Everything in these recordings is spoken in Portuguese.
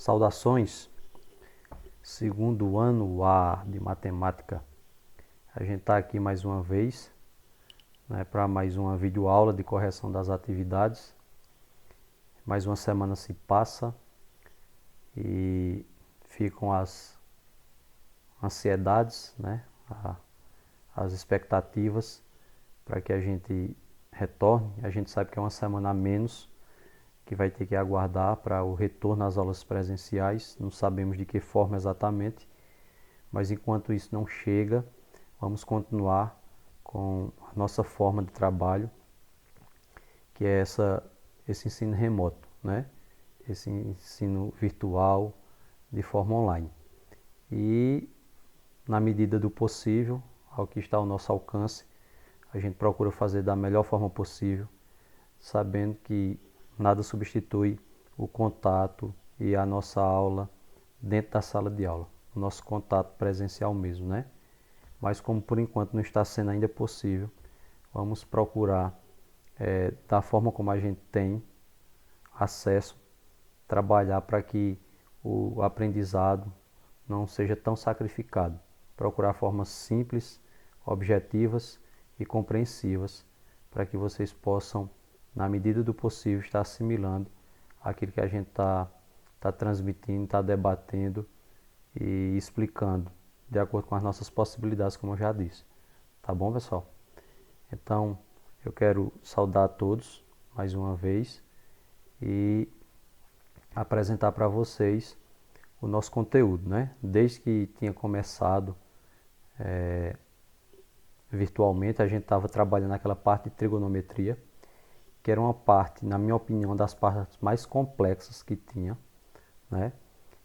Saudações, segundo ano A de matemática. A gente está aqui mais uma vez, né, para mais uma videoaula de correção das atividades. Mais uma semana se passa e ficam as ansiedades, né, as expectativas para que a gente retorne. A gente sabe que é uma semana a menos que vai ter que aguardar para o retorno às aulas presenciais. Não sabemos de que forma exatamente, mas enquanto isso não chega, vamos continuar com a nossa forma de trabalho, que é esse ensino remoto, né? Esse ensino virtual de forma online. E, na medida do possível, ao que está ao nosso alcance, a gente procura fazer da melhor forma possível, sabendo que nada substitui o contato e a nossa aula dentro da sala de aula, o nosso contato presencial mesmo, né? Mas como por enquanto não está sendo ainda possível, vamos procurar, da forma como a gente tem acesso, trabalhar para que o aprendizado não seja tão sacrificado. Procurar formas simples, objetivas e compreensivas para que vocês possam, na medida do possível, estar assimilando aquilo que a gente está transmitindo, está debatendo e explicando, de acordo com as nossas possibilidades, como eu já disse. Tá bom, pessoal? Então, eu quero saudar a todos mais uma vez e apresentar para vocês o nosso conteúdo, né? Desde que tinha começado virtualmente, a gente estava trabalhando naquela parte de trigonometria, que era uma parte, na minha opinião, das partes mais complexas que tinha, né?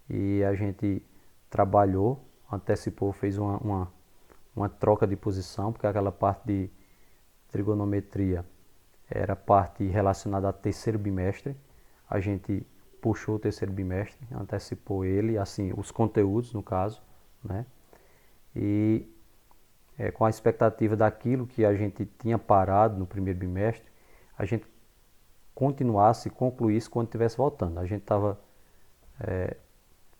E a gente trabalhou, antecipou, fez uma troca de posição, porque aquela parte de trigonometria era parte relacionada ao terceiro bimestre. A gente puxou o terceiro bimestre, antecipou ele, assim, os conteúdos no caso, né? E com a expectativa daquilo que a gente tinha parado no primeiro bimestre, a gente continuasse e concluísse quando estivesse voltando. A gente estava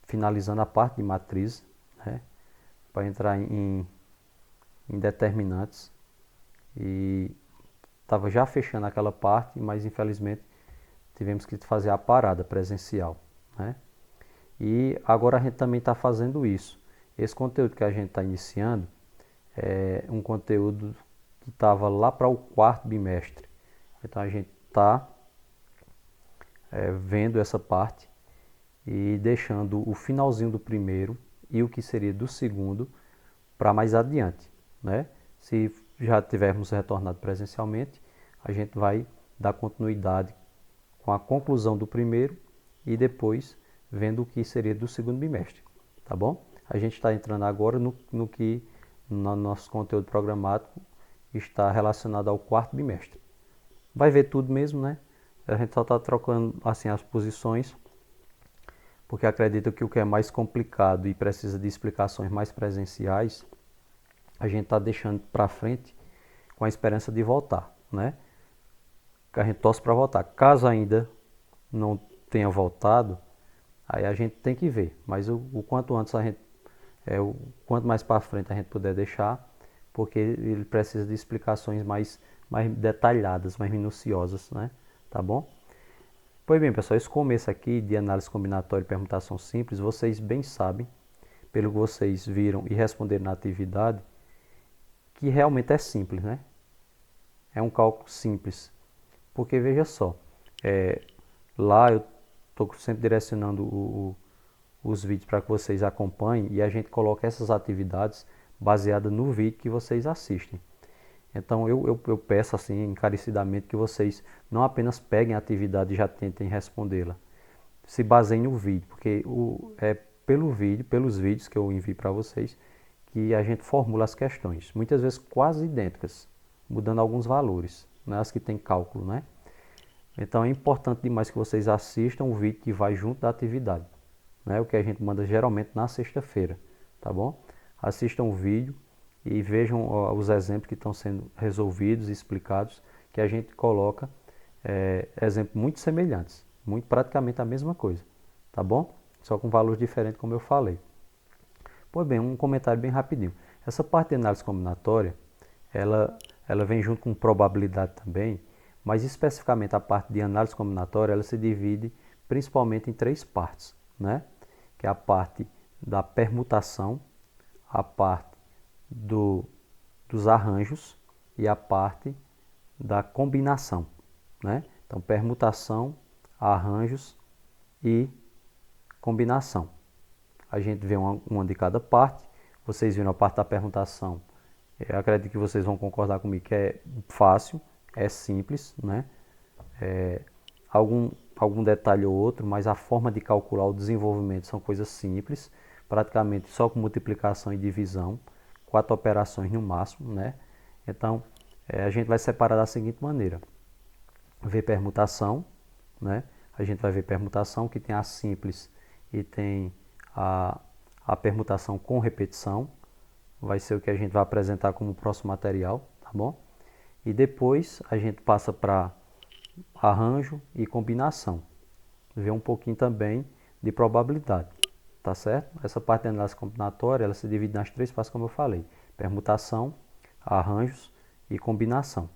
finalizando a parte de matriz, né, para entrar em determinantes, e estava já fechando aquela parte, mas infelizmente tivemos que fazer a parada presencial, né? E agora a gente também está fazendo isso. Esse conteúdo que a gente está iniciando é um conteúdo que estava lá para o quarto bimestre. Então a gente está vendo essa parte e deixando o finalzinho do primeiro e o que seria do segundo para mais adiante, né? Se já tivermos retornado presencialmente, a gente vai dar continuidade com a conclusão do primeiro e depois vendo o que seria do segundo bimestre, tá bom? A gente está entrando agora no que no nosso conteúdo programático está relacionado ao quarto bimestre. Vai ver tudo mesmo, né? A gente só está trocando assim as posições, porque acredito que o que é mais complicado e precisa de explicações mais presenciais, a gente está deixando para frente com a esperança de voltar, né? Que a gente torce para voltar. Caso ainda não tenha voltado, aí a gente tem que ver. Mas o quanto antes a gente, o quanto mais para frente a gente puder deixar, porque ele precisa de explicações mais detalhadas, mais minuciosas, né? Tá bom? Pois bem, pessoal, esse começo aqui de análise combinatória e permutação simples, vocês bem sabem, pelo que vocês viram e responderam na atividade, que realmente é simples, né? É um cálculo simples. Porque veja só, lá eu estou sempre direcionando os vídeos para que vocês acompanhem e a gente coloca essas atividades baseadas no vídeo que vocês assistem. Então eu peço assim encarecidamente que vocês não apenas peguem a atividade e já tentem respondê-la, se baseiem no vídeo, porque é pelo vídeo, pelos vídeos que eu envio para vocês, que a gente formula as questões, muitas vezes quase idênticas, mudando alguns valores, né, as que tem cálculo, né? Então é importante demais que vocês assistam o vídeo que vai junto da atividade, né? O que a gente manda geralmente na sexta-feira, tá bom? Assistam o vídeo e vejam os exemplos que estão sendo resolvidos e explicados, que a gente coloca exemplos muito semelhantes, muito praticamente a mesma coisa, tá bom? só com valores diferentes, como eu falei. Pois bem, um comentário bem rapidinho. Essa parte de análise combinatória, ela vem junto com probabilidade também, mas especificamente a parte de análise combinatória, ela se divide principalmente em 3 partes, né? Que é a parte da permutação, a parte dos arranjos e a parte da combinação, né? Então, permutação, arranjos e combinação. A gente vê uma de cada parte. Vocês viram a parte da permutação. Eu acredito que vocês vão concordar comigo que é fácil, é simples, né? Algum detalhe ou outro, mas a forma de calcular o desenvolvimento são coisas simples, praticamente só com multiplicação e divisão, 4 operações no máximo, né? Então, a gente vai separar da seguinte maneira. Ver permutação, né? A gente vai ver permutação que tem a simples e tem a permutação com repetição. Vai ser o que a gente vai apresentar como próximo material, tá bom? E depois a gente passa para arranjo e combinação. Ver um pouquinho também de probabilidade, tá certo? Essa parte da análise combinatória, ela se divide nas 3 partes, como eu falei. Permutação, arranjos e combinação.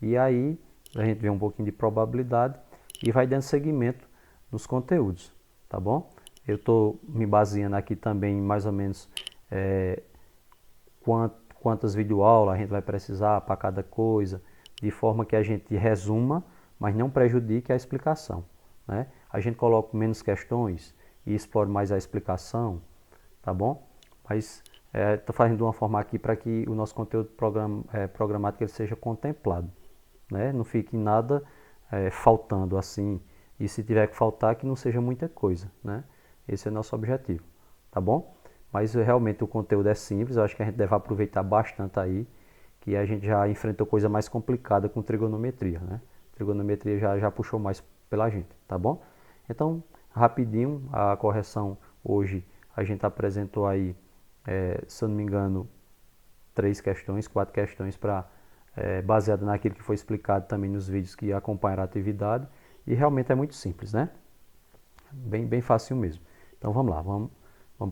E aí a gente vê um pouquinho de probabilidade e vai dando seguimento nos conteúdos, tá bom? Eu estou me baseando aqui também em mais ou menos quantas videoaulas a gente vai precisar para cada coisa, de forma que a gente resuma, mas não prejudique a explicação, né? A gente coloca menos questões e explore mais a explicação, tá bom? Mas estou fazendo de uma forma aqui para que o nosso conteúdo programático ele seja contemplado, né? Não fique nada faltando assim, e se tiver que faltar, que não seja muita coisa, né? Esse é o nosso objetivo, tá bom? Mas realmente o conteúdo é simples, eu acho que a gente deve aproveitar bastante aí, que a gente já enfrentou coisa mais complicada com trigonometria, né? Trigonometria já puxou mais pela gente, tá bom? Então, rapidinho, a correção hoje a gente apresentou aí, se eu não me engano, 4 questões para baseado naquilo que foi explicado também nos vídeos que acompanharam a atividade, e realmente é muito simples, né? Bem fácil mesmo. Então vamos lá, vamos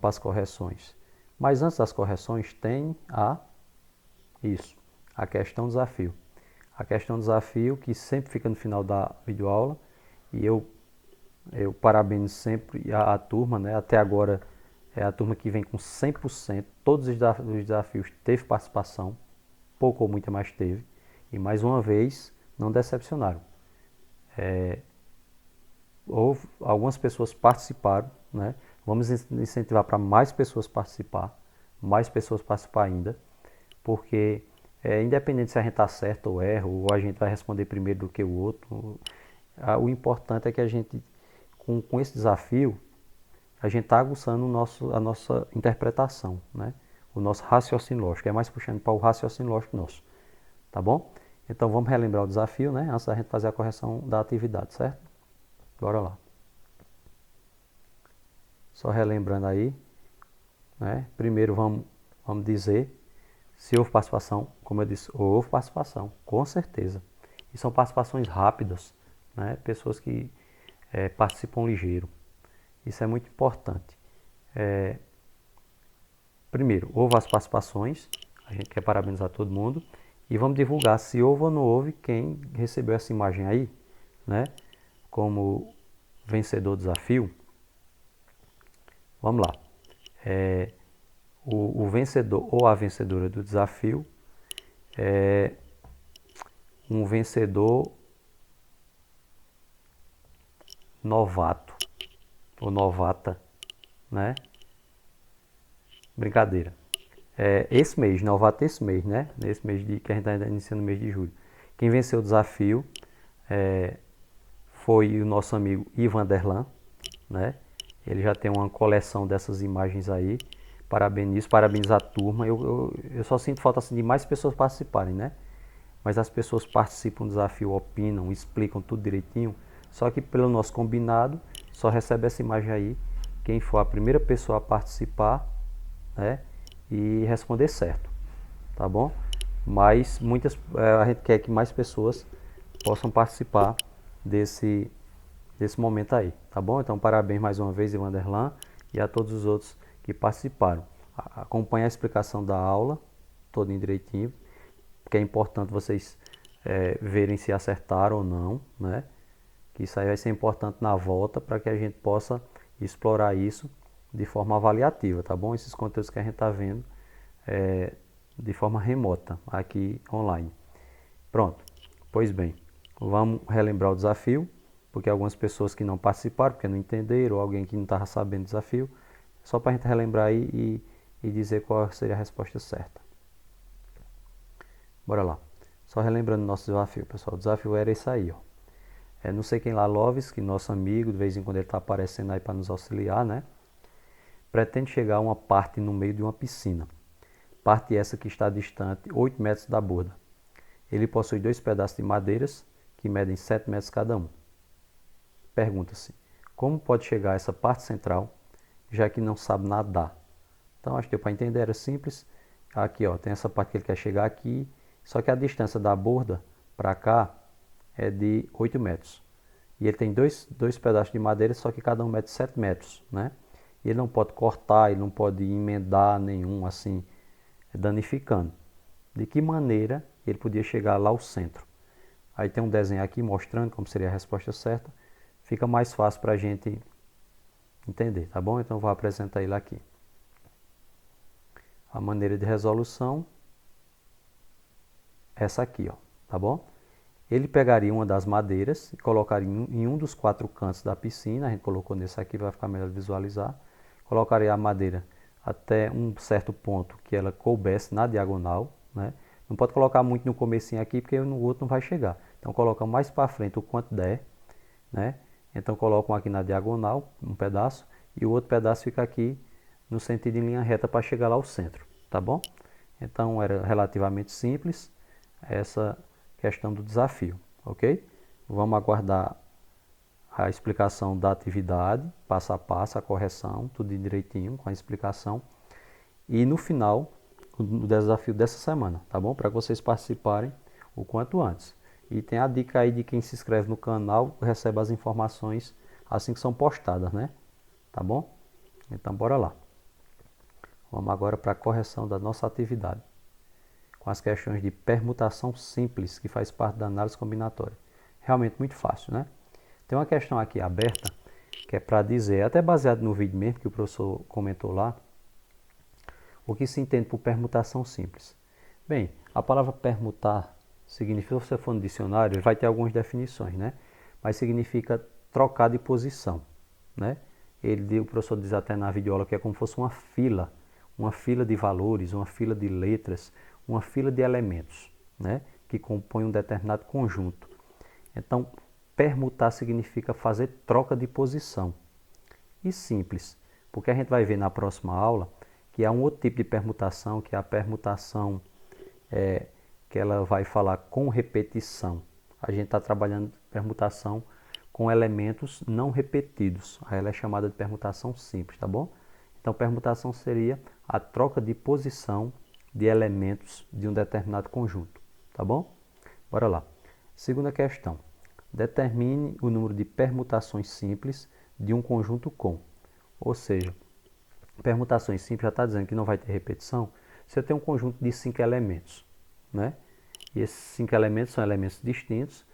para as correções. Mas antes das correções tem a questão desafio. A questão desafio que sempre fica no final da videoaula, e eu parabenizo sempre a turma, né? Até agora é a turma que vem com 100%, todos os desafios teve participação, pouco ou muito mais teve, e mais uma vez não decepcionaram. Algumas pessoas participaram, né? Vamos incentivar para mais pessoas participar ainda, porque independente se a gente está certo ou erra, ou a gente vai responder primeiro do que o outro, o importante é que a gente, com esse desafio, a gente está aguçando a nossa interpretação, né? O nosso raciocínio lógico, é mais puxando para o raciocínio lógico nosso, tá bom? Então vamos relembrar o desafio, né? Antes da gente fazer a correção da atividade, certo? Bora lá. Só relembrando aí, né? Primeiro vamos dizer se houve participação. Como eu disse, houve participação, com certeza. E são participações rápidas, né? Pessoas que participam ligeiro. Isso é muito importante. Primeiro, houve as participações, a gente quer parabenizar todo mundo. E vamos divulgar se houve ou não houve quem recebeu essa imagem aí, né? Como vencedor do desafio. Vamos lá. O vencedor ou a vencedora do desafio é um vencedor novato ou novata, né? Brincadeira. Esse mês, novato esse mês, né? Nesse mês que a gente está iniciando o mês de julho. Quem venceu o desafio foi o nosso amigo Ivan Derlan, né? Ele já tem uma coleção dessas imagens aí. Parabenizo a turma. Eu só sinto falta assim, de mais pessoas participarem, né? Mas as pessoas participam do desafio, opinam, explicam tudo direitinho. Só que pelo nosso combinado, só recebe essa imagem aí quem for a primeira pessoa a participar, né? E responder certo, tá bom? Mas a gente quer que mais pessoas possam participar desse desse momento aí, tá bom? Então, parabéns mais uma vez, Ivanderlan, e a todos os outros que participaram. Acompanhe a explicação da aula, toda direitinho, porque é importante vocês verem se acertaram ou não, né? Que isso aí vai ser importante na volta para que a gente possa explorar isso de forma avaliativa, tá bom? Esses conteúdos que a gente está vendo de forma remota, aqui online. Pronto, pois bem, vamos relembrar o desafio, porque algumas pessoas que não participaram, porque não entenderam, ou alguém que não estava sabendo do desafio, só para a gente relembrar aí e dizer qual seria a resposta certa. Bora lá. Só relembrando o nosso desafio, pessoal. O desafio era esse aí, ó. Não sei quem lá, Loves, que nosso amigo, de vez em quando ele está aparecendo aí para nos auxiliar, né? Pretende chegar a uma parte no meio de uma piscina. Parte essa que está distante 8 metros da borda. Ele possui 2 pedaços de madeiras que medem 7 metros cada um. Pergunta-se, como pode chegar a essa parte central, já que não sabe nadar? Então, acho que deu para entender, era simples. Aqui, ó, tem essa parte que ele quer chegar aqui, só que a distância da borda para cá é de 8 metros. E ele tem dois pedaços de madeira, só que cada um mede 7 metros, né? E ele não pode cortar, ele não pode emendar nenhum, assim, danificando. De que maneira ele podia chegar lá ao centro? Aí tem um desenho aqui mostrando como seria a resposta certa. Fica mais fácil para a gente entender, tá bom? Então eu vou apresentar ele aqui. A maneira de resolução, essa aqui, ó, tá bom? Ele pegaria uma das madeiras e colocaria em um dos 4 cantos da piscina. A gente colocou nesse aqui, vai ficar melhor visualizar. Colocaria a madeira até um certo ponto que ela coubesse na diagonal, né? Não pode colocar muito no comecinho aqui, porque no outro não vai chegar. Então coloca mais para frente o quanto der, né? Então colocam aqui na diagonal um pedaço e o outro pedaço fica aqui no sentido em linha reta para chegar lá ao centro, tá bom? Então era relativamente simples essa questão do desafio, ok? Vamos aguardar a explicação da atividade, passo a passo, a correção, tudo direitinho com a explicação. E no final, o desafio dessa semana, tá bom? Para que vocês participarem o quanto antes. E tem a dica aí de quem se inscreve no canal, recebe as informações assim que são postadas, né? Tá bom? Então bora lá. Vamos agora para a correção da nossa atividade, com as questões de permutação simples, que faz parte da análise combinatória. Realmente muito fácil, né? Tem uma questão aqui aberta, que é para dizer, até baseado no vídeo mesmo, que o professor comentou lá, o que se entende por permutação simples. Bem, a palavra permutar significa, se você for no dicionário, ele vai ter algumas definições, né? Mas significa trocar de posição, né? O professor diz até na videoaula que é como se fosse uma fila de valores, uma fila de letras, uma fila de elementos, né? Que compõem um determinado conjunto. Então, permutar significa fazer troca de posição. E simples, porque a gente vai ver na próxima aula que há um outro tipo de permutação, que é a permutação que ela vai falar com repetição. A gente está trabalhando permutação com elementos não repetidos. Aí ela é chamada de permutação simples, tá bom? Então, permutação seria a troca de posição de elementos de um determinado conjunto, tá bom? Bora lá. Segunda questão. Determine o número de permutações simples de um conjunto com. Ou seja, permutações simples já está dizendo que não vai ter repetição. Você tem um conjunto de 5 elementos, né? E esses 5 elementos são elementos distintos.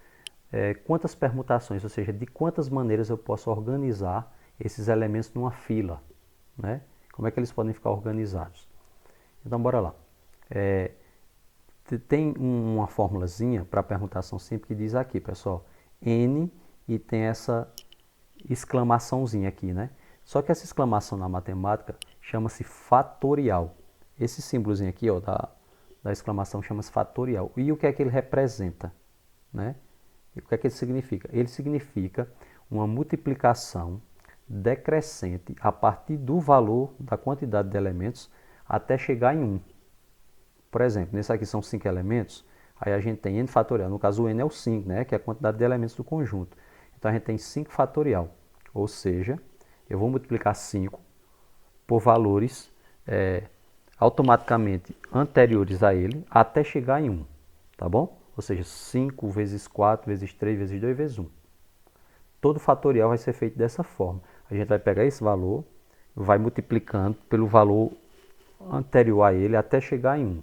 Quantas permutações, ou seja, de quantas maneiras eu posso organizar esses elementos numa fila, né? Como é que eles podem ficar organizados? Então, bora lá. Tem uma formulazinha para permutação simples que diz aqui, pessoal, N, e tem essa exclamaçãozinha aqui, né? Só que essa exclamação na matemática chama-se fatorial. Esse símbolozinho aqui, ó, da exclamação chama-se fatorial. E o que é que ele representa, né? E o que é que ele significa? Ele significa uma multiplicação decrescente a partir do valor da quantidade de elementos até chegar em 1. Por exemplo, nesse aqui são 5 elementos, aí a gente tem n fatorial. No caso, o n é o 5, né? Que é a quantidade de elementos do conjunto. Então, a gente tem 5 fatorial. Ou seja, eu vou multiplicar 5 por valores automaticamente anteriores a ele até chegar em 1. Tá bom? Ou seja, 5 vezes 4 vezes 3 vezes 2 vezes 1. todo fatorial vai ser feito dessa forma. A gente vai pegar esse valor, vai multiplicando pelo valor anterior a ele até chegar em 1.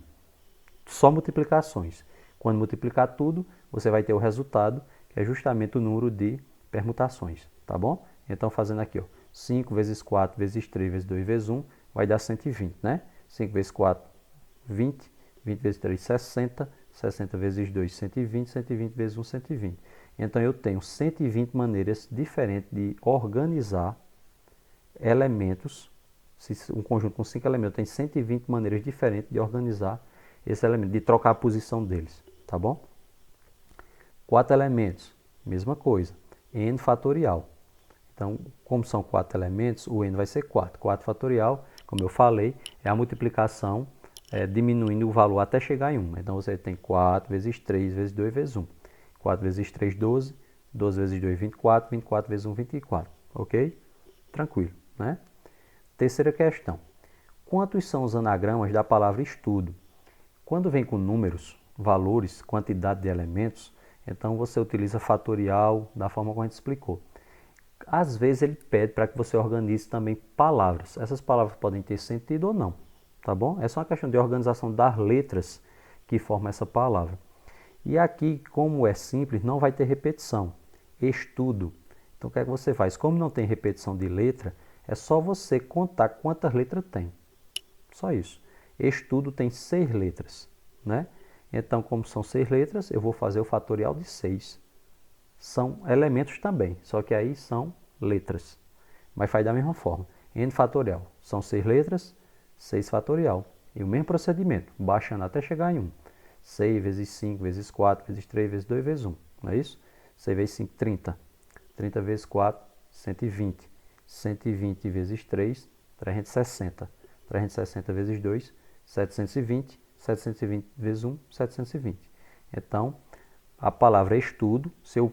Só multiplicações. Quando multiplicar tudo, você vai ter o resultado, que é justamente o número de permutações, tá bom? Então, fazendo aqui, ó, 5 vezes 4 vezes 3 vezes 2 vezes 1 vai dar 120, né? 5 vezes 4, 20. 20 vezes 3, 60. 60 vezes 2, 120. 120 vezes 1, 120. Então, eu tenho 120 maneiras diferentes de organizar elementos. Se um conjunto com 5 elementos tem 120 maneiras diferentes de organizar esse elemento, de trocar a posição deles, tá bom? 4 elementos, mesma coisa, n fatorial. Então, como são 4 elementos, o n vai ser 4. 4 fatorial, como eu falei, é a multiplicação diminuindo o valor até chegar em 1. Então, você tem 4 vezes 3 vezes 2 vezes 1. 4 vezes 3, 12. 12 vezes 2, 24. 24 vezes 1, 24. Ok? Tranquilo, né? Terceira questão. Quantos são os anagramas da palavra estudo? Quando vem com números, valores, quantidade de elementos, então você utiliza fatorial da forma como a gente explicou. Às vezes ele pede para que você organize também palavras. Essas palavras podem ter sentido ou não, tá bom? É só uma questão de organização das letras que formam essa palavra. E aqui, como é simples, não vai ter repetição. Estudo. Então, o que é que você faz? Como não tem repetição de letra, é só você contar quantas letras tem. Só isso. Estudo tem 6 letras, né? Então, como são 6 letras, eu vou fazer o fatorial de 6. São elementos também, só que aí são letras. Mas faz da mesma forma. N fatorial. São 6 letras, 6 fatorial. E o mesmo procedimento, baixando até chegar em 1. 6 vezes 5 vezes 4 vezes 3 vezes 2 vezes 1. Não é isso? 6 vezes 5, 30. 30 vezes 4, 120. 120 vezes 3, 360. 360 vezes 2, 720. 720 vezes 1, 720. Então, a palavra estudo, se eu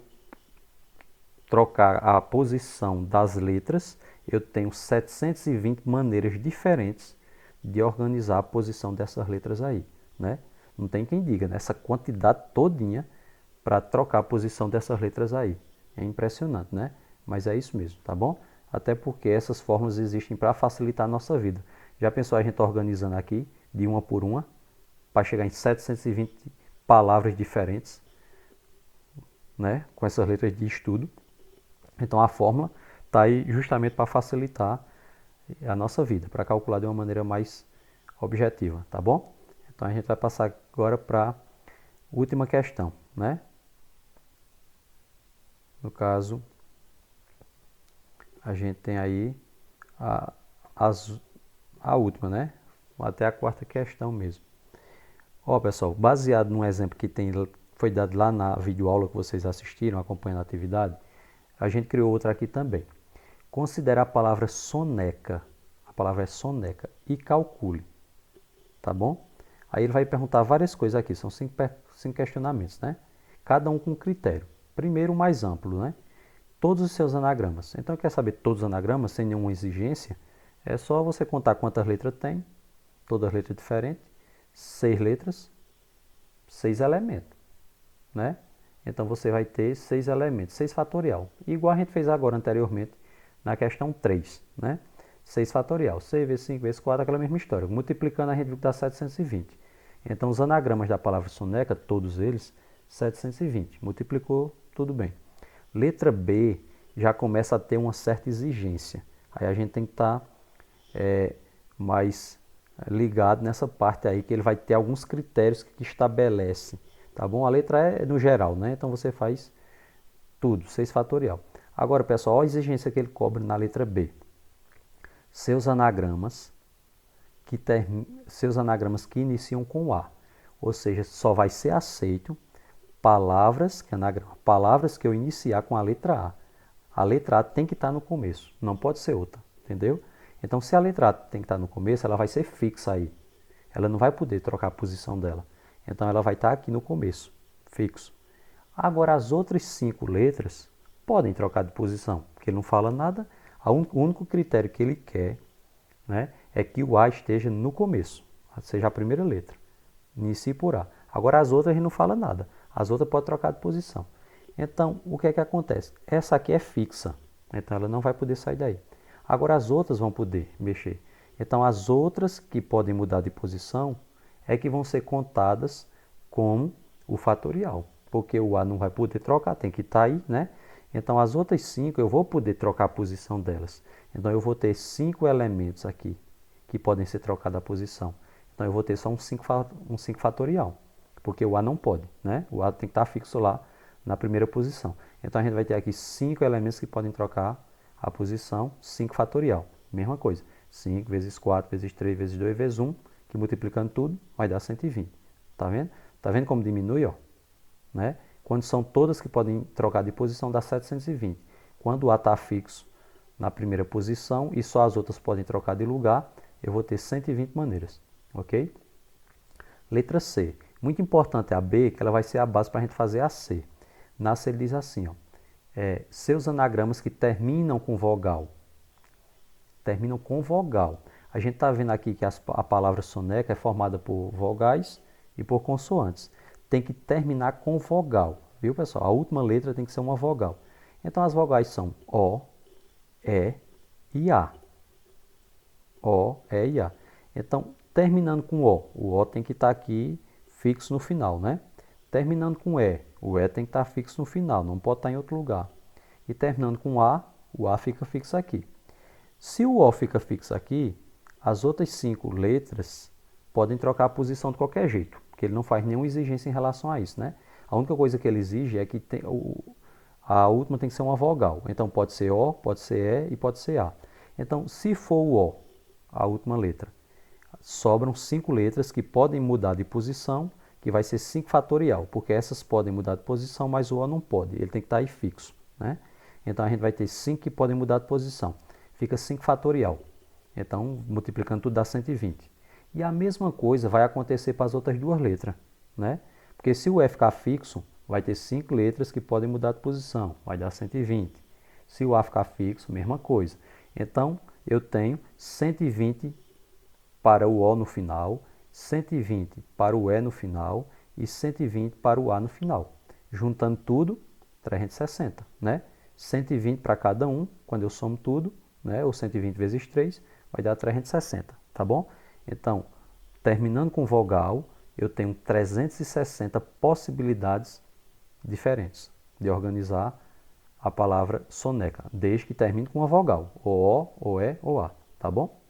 trocar a posição das letras, eu tenho 720 maneiras diferentes de organizar a posição dessas letras aí, né? Não tem quem diga, né? Essa quantidade todinha para trocar a posição dessas letras aí. É impressionante, né? Mas é isso mesmo, tá bom? Até porque essas formas existem para facilitar a nossa vida. Já pensou a gente organizando aqui, de uma por uma, para chegar em 720 palavras diferentes, né? Com essas letras de estudo. Então a fórmula está aí justamente para facilitar a nossa vida, para calcular de uma maneira mais objetiva, tá bom? Então a gente vai passar agora para a última questão, né? No caso, a gente tem aí a última, né? Até a quarta questão mesmo. Ó, pessoal, baseado num exemplo que foi dado lá na videoaula que vocês assistiram, acompanhando a atividade, a gente criou outra aqui também. Considere a palavra soneca. A palavra é soneca. E calcule. Tá bom? Aí ele vai perguntar várias coisas aqui. São 5 questionamentos, né? Cada um com critério. Primeiro, o mais amplo, né? Todos os seus anagramas. Então, quer saber todos os anagramas sem nenhuma exigência? É só você contar quantas letras tem. Todas as letras diferentes. 6 letras. 6 elementos, né? Então, você vai ter 6 elementos, 6 fatorial. Igual a gente fez agora anteriormente na questão 3, né? 6 fatorial, 6 vezes 5 vezes 4, aquela mesma história. Multiplicando, a gente viu que dá 720. Então, os anagramas da palavra soneca, todos eles, 720. Multiplicou, tudo bem. Letra B já começa a ter uma certa exigência. Aí a gente tem que estar mais ligado nessa parte aí, que ele vai ter alguns critérios que estabelece. Tá bom? A letra é no geral, né? Então você faz tudo, 6 fatorial. Agora, pessoal, olha a exigência que ele cobra na letra B. Seus anagramas que iniciam com A. Ou seja, só vai ser aceito palavras que eu iniciar com a letra A. A letra A tem que estar no começo, não pode ser outra, entendeu? Então, se a letra A tem que estar no começo, ela vai ser fixa aí. Ela não vai poder trocar a posição dela. Então, ela vai estar aqui no começo, fixo. Agora, as outras 5 letras podem trocar de posição, porque ele não fala nada. O único critério que ele quer, né, é que o A esteja no começo, seja a primeira letra. Inicie por A. Agora, as outras ele não fala nada. As outras podem trocar de posição. Então, o que é que acontece? Essa aqui é fixa, então ela não vai poder sair daí. Agora as outras vão poder mexer. Então, as outras que podem mudar de posição é que vão ser contadas como o fatorial, porque o A não vai poder trocar, tem que estar aí, né? Então, as outras 5 eu vou poder trocar a posição delas. Então, eu vou ter 5 elementos aqui que podem ser trocados a posição. Então, eu vou ter só um 5 fatorial, porque o A não pode, né? O A tem que estar fixo lá na primeira posição. Então, a gente vai ter aqui 5 elementos que podem trocar a posição, 5 fatorial. Mesma coisa, 5 vezes 4 vezes 3 vezes 2 vezes 1, que multiplicando tudo vai dar 120. Tá vendo? Tá vendo como diminui, ó? Né? Quando são todas que podem trocar de posição, dá 720. Quando o A está fixo na primeira posição e só as outras podem trocar de lugar, eu vou ter 120 maneiras, ok? Letra C. Muito importante a B, que ela vai ser a base para a gente fazer a C. Na C ele diz assim, ó, seus anagramas que terminam com vogal. Terminam com vogal. A gente está vendo aqui que a palavra soneca é formada por vogais e por consoantes. Tem que terminar com vogal, viu, pessoal? A última letra tem que ser uma vogal. Então, as vogais são O, E e A. O, E e A. Então, terminando com o O tem que estar aqui fixo no final, né? Terminando com E, o E tem que estar fixo no final, não pode estar em outro lugar. E terminando com A, o A fica fixo aqui. Se o O fica fixo aqui, as outras 5 letras podem trocar a posição de qualquer jeito, porque ele não faz nenhuma exigência em relação a isso, né? A única coisa que ele exige é que a última tem que ser uma vogal. Então pode ser O, pode ser E e pode ser A. Então, se for o O, a última letra, sobram 5 letras que podem mudar de posição, que vai ser 5 fatorial, porque essas podem mudar de posição, mas o O não pode, ele tem que estar aí fixo, né? Então a gente vai ter 5 que podem mudar de posição, fica 5 fatorial. Então, multiplicando tudo dá 120. E a mesma coisa vai acontecer para as outras duas letras, né? Porque se o E ficar fixo, vai ter 5 letras que podem mudar de posição, vai dar 120. Se o A ficar fixo, mesma coisa. Então, eu tenho 120 para o O no final, 120 para o E no final e 120 para o A no final. Juntando tudo, 360, né? 120 para cada um, quando eu somo tudo, né? Ou 120 vezes 3, vai dar 360, tá bom? Então, terminando com vogal, eu tenho 360 possibilidades diferentes de organizar a palavra soneca, desde que termine com uma vogal, ou O, ou E, ou A, tá bom?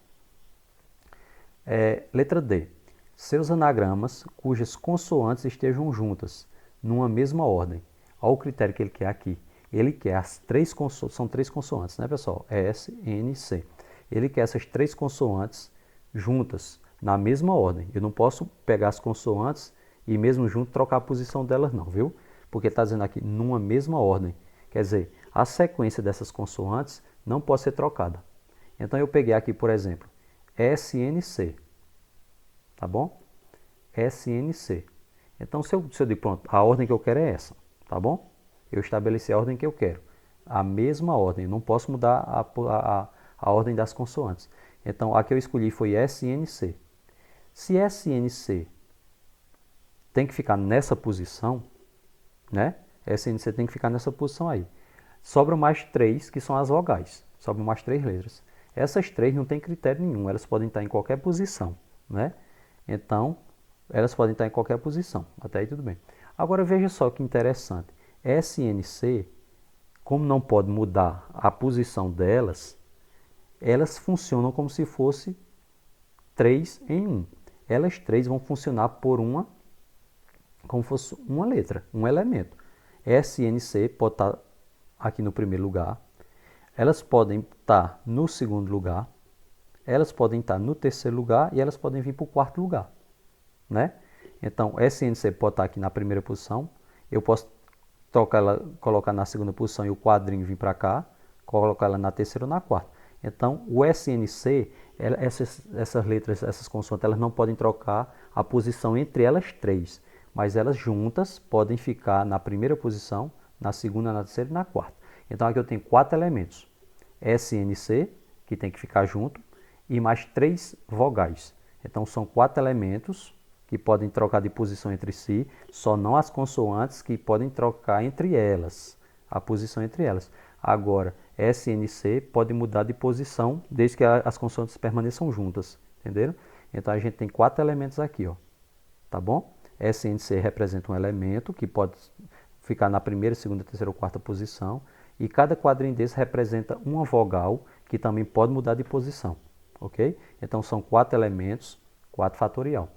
Letra D. Seus anagramas cujas consoantes estejam juntas, numa mesma ordem. Olha o critério que ele quer aqui. Ele quer as três consoantes, são 3 consoantes, né, pessoal? S, N, C. Ele quer essas 3 consoantes juntas, na mesma ordem. Eu não posso pegar as consoantes e mesmo junto trocar a posição delas não, viu? Porque está dizendo aqui, numa mesma ordem. Quer dizer, a sequência dessas consoantes não pode ser trocada. Então eu peguei aqui, por exemplo, SNC, tá bom? SNC. Então se eu digo, pronto, a ordem que eu quero é essa, tá bom? Eu estabeleci a ordem que eu quero. A mesma ordem, não posso mudar a ordem das consoantes. Então a que eu escolhi foi SNC. Se SNC tem que ficar nessa posição, né? SNC tem que ficar nessa posição aí. Sobram mais 3 que são as vogais. Sobram mais 3 letras. Essas 3 não tem critério nenhum, elas podem estar em qualquer posição, né? Então, elas podem estar em qualquer posição, até aí tudo bem. Agora veja só que interessante. SNC, como não pode mudar a posição delas, elas funcionam como se fosse 3 em 1. Elas 3 vão funcionar por como fosse uma letra, um elemento. SNC pode estar aqui no primeiro lugar, elas podem estar no segundo lugar, elas podem estar no terceiro lugar e elas podem vir para o quarto lugar, né? Então, SNC pode estar aqui na primeira posição, eu posso colocar na segunda posição e o quadrinho vir para cá, colocar ela na terceira ou na quarta. Então, o SNC, essas letras, essas consoantes, elas não podem trocar a posição entre elas 3, mas elas juntas podem ficar na primeira posição, na segunda, na terceira e na quarta. Então, aqui eu tenho 4 elementos. SNC, que tem que ficar junto, e mais 3 vogais. Então, são 4 elementos que podem trocar de posição entre si, só não as consoantes que podem trocar entre elas, a posição entre elas. Agora, SNC pode mudar de posição desde que as consoantes permaneçam juntas, entenderam? Então a gente tem 4 elementos aqui, ó, tá bom? SNC representa um elemento que pode ficar na primeira, segunda, terceira ou quarta posição, e cada quadrinho desse representa uma vogal que também pode mudar de posição, ok? Então são 4 elementos, 4 fatorial.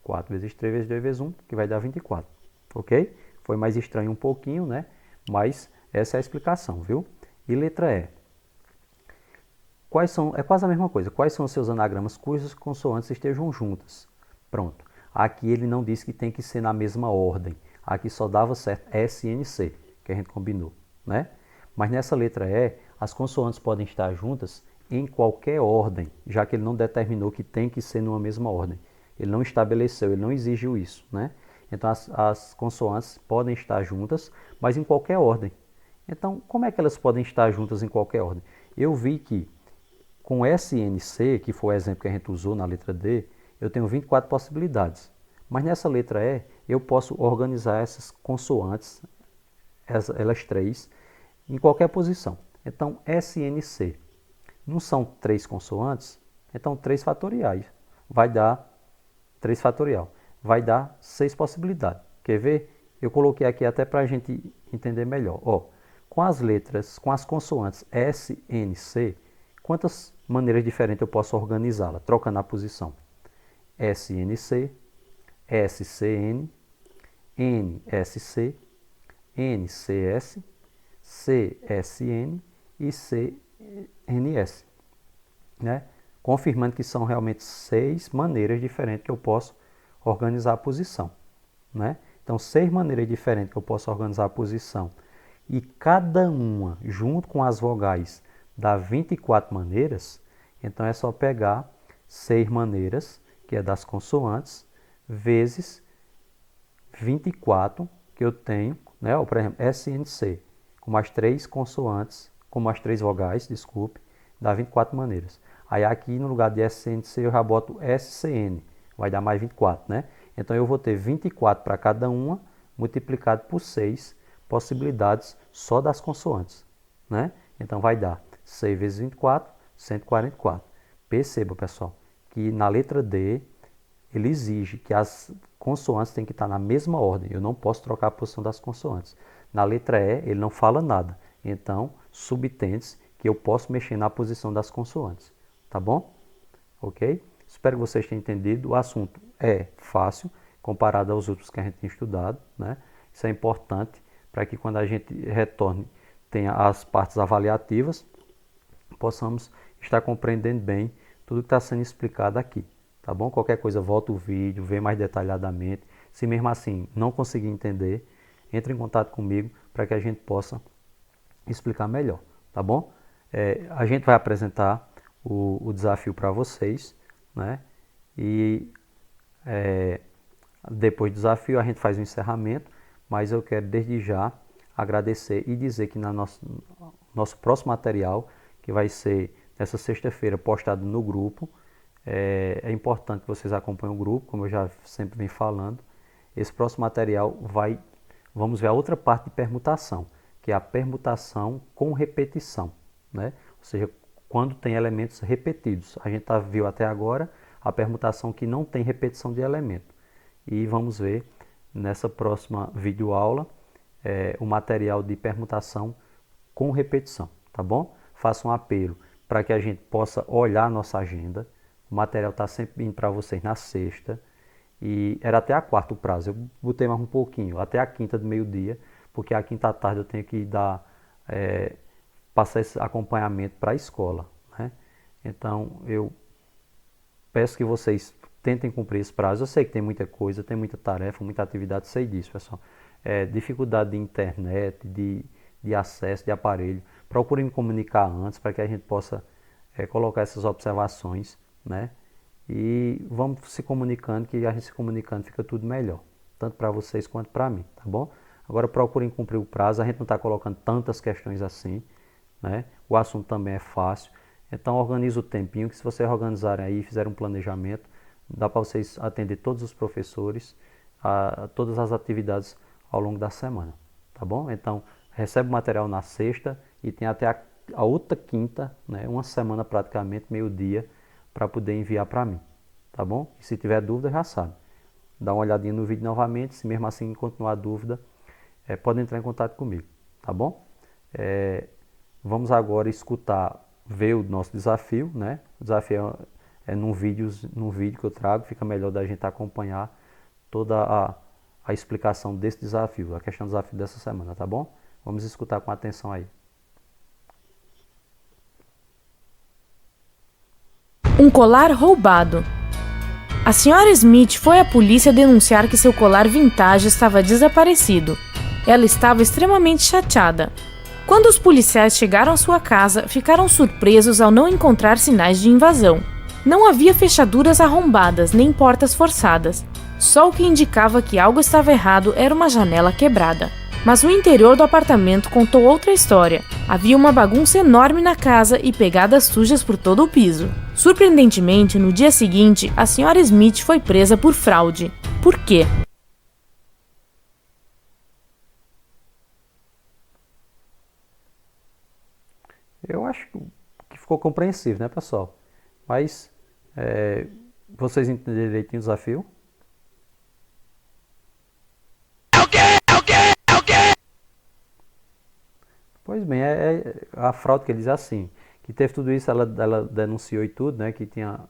4 vezes 3 vezes 2 vezes 1, que vai dar 24, ok? Foi mais estranho um pouquinho, né? Mas essa é a explicação, viu? E letra E. É quase a mesma coisa. Quais são os seus anagramas cujas consoantes estejam juntas? Pronto. Aqui ele não disse que tem que ser na mesma ordem. Aqui só dava certo SNC, que a gente combinou, né? Mas nessa letra E, as consoantes podem estar juntas em qualquer ordem, já que ele não determinou que tem que ser numa mesma ordem. Ele não estabeleceu, ele não exigiu isso, né? Então as consoantes podem estar juntas, mas em qualquer ordem. Então, como é que elas podem estar juntas em qualquer ordem? Eu vi que com SNC, que foi o exemplo que a gente usou na letra D, eu tenho 24 possibilidades. Mas nessa letra E, eu posso organizar essas consoantes, elas 3, em qualquer posição. Então, SNC não são 3 consoantes, então 3 fatoriais. Vai dar 3 fatorial. Vai dar 6 possibilidades. Quer ver? Eu coloquei aqui até para a gente entender melhor. Ó, com as letras, com as consoantes SNC, quantas maneiras diferentes eu posso organizá-la? Trocando a posição. SNC, SCN, NSC, NCS, CSN e CNS, né? Confirmando que são realmente 6 maneiras diferentes que eu posso organizar a posição, né? Então, 6 maneiras diferentes que eu posso organizar a posição e cada uma, junto com as vogais, dá 24 maneiras, então é só pegar 6 maneiras, que é das consoantes, vezes 24 que eu tenho, né? Por exemplo, SNC, com mais 3 consoantes, com mais 3 vogais, desculpe, dá 24 maneiras. Aí aqui no lugar de SNC eu já boto SCN, vai dar mais 24, né? Então eu vou ter 24 para cada uma, multiplicado por 6 possibilidades só das consoantes, né? Então vai dar 6 vezes 24, 144. Perceba, pessoal, que na letra D ele exige que as consoantes têm que estar na mesma ordem. Eu não posso trocar a posição das consoantes. Na letra E, ele não fala nada. Então, subtende-se que eu posso mexer na posição das consoantes. Tá bom? Ok? Espero que vocês tenham entendido. O assunto é fácil, comparado aos outros que a gente tem estudado, né? Isso é importante para que quando a gente retorne, tenha as partes avaliativas, possamos estar compreendendo bem tudo que está sendo explicado aqui. Tá bom? Qualquer coisa, volta o vídeo, vê mais detalhadamente. Se mesmo assim não conseguir entender, entre em contato comigo para que a gente possa explicar melhor. Tá bom? A gente vai apresentar o desafio para vocês, né? E depois do desafio a gente faz o encerramento, mas eu quero desde já agradecer e dizer que no nosso próximo material, que vai ser nessa sexta-feira postado no grupo, é importante que vocês acompanhem o grupo, como eu já sempre venho falando. Esse próximo material vamos ver a outra parte de permutação, que é a permutação com repetição, né? Ou seja, quando tem elementos repetidos. A gente viu até agora a permutação que não tem repetição de elemento. E vamos ver nessa próxima videoaula o material de permutação com repetição, tá bom? Faço um apelo para que a gente possa olhar a nossa agenda. O material está sempre indo para vocês na sexta. E era até a quarta o prazo. Eu botei mais um pouquinho, até a quinta do meio-dia, porque a quinta à tarde eu tenho que passar esse acompanhamento para a escola, né? Então eu peço que vocês tentem cumprir esse prazo. Eu sei que tem muita coisa, tem muita tarefa, muita atividade, sei disso, pessoal. Dificuldade de internet, de acesso, de aparelho. Procurem me comunicar antes para que a gente possa colocar essas observações, né? E vamos se comunicando, que a gente se comunicando fica tudo melhor, tanto para vocês quanto para mim, tá bom? Agora procurem cumprir o prazo, a gente não está colocando tantas questões assim, né? O assunto também é fácil, então organiza o tempinho, que se vocês organizarem aí, fizerem um planejamento, dá para vocês atender todos os professores, todas as atividades ao longo da semana, tá bom? Então, recebe o material na sexta e tem até a outra quinta, né, uma semana praticamente, meio-dia, para poder enviar para mim, tá bom? E se tiver dúvida, já sabe. Dá uma olhadinha no vídeo novamente, se mesmo assim continuar a dúvida, pode entrar em contato comigo, tá bom? Vamos agora escutar, ver o nosso desafio, né? O desafio é num vídeo que eu trago, fica melhor da gente acompanhar toda a explicação desse desafio, a questão do desafio dessa semana, tá bom? Vamos escutar com atenção aí. Um colar roubado. A senhora Smith foi à polícia denunciar que seu colar vintage estava desaparecido. Ela estava extremamente chateada. Quando os policiais chegaram à sua casa, ficaram surpresos ao não encontrar sinais de invasão. Não havia fechaduras arrombadas nem portas forçadas. Só o que indicava que algo estava errado era uma janela quebrada. Mas o interior do apartamento contou outra história. Havia uma bagunça enorme na casa e pegadas sujas por todo o piso. Surpreendentemente, no dia seguinte, a senhora Smith foi presa por fraude. Por quê? Eu acho que ficou compreensível, né, pessoal? Mas vocês entenderam direitinho o desafio? Pois bem, a fraude que ele diz assim, que teve tudo isso, ela denunciou e tudo, né, que tinha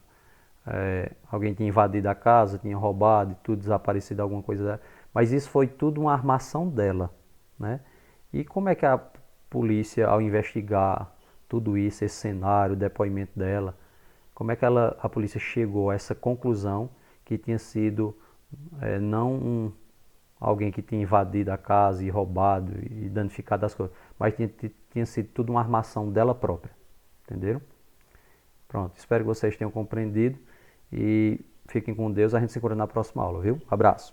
alguém tinha invadido a casa, tinha roubado e tudo, desaparecido alguma coisa dela, mas isso foi tudo uma armação dela, né? E como é que a polícia, ao investigar tudo isso, esse cenário, o depoimento dela, como é que a polícia chegou a essa conclusão que tinha sido não alguém que tinha invadido a casa e roubado e danificado as coisas, mas tinha sido tudo uma armação dela própria, entenderam? Pronto, espero que vocês tenham compreendido e fiquem com Deus, a gente se encontra na próxima aula, viu? Abraço!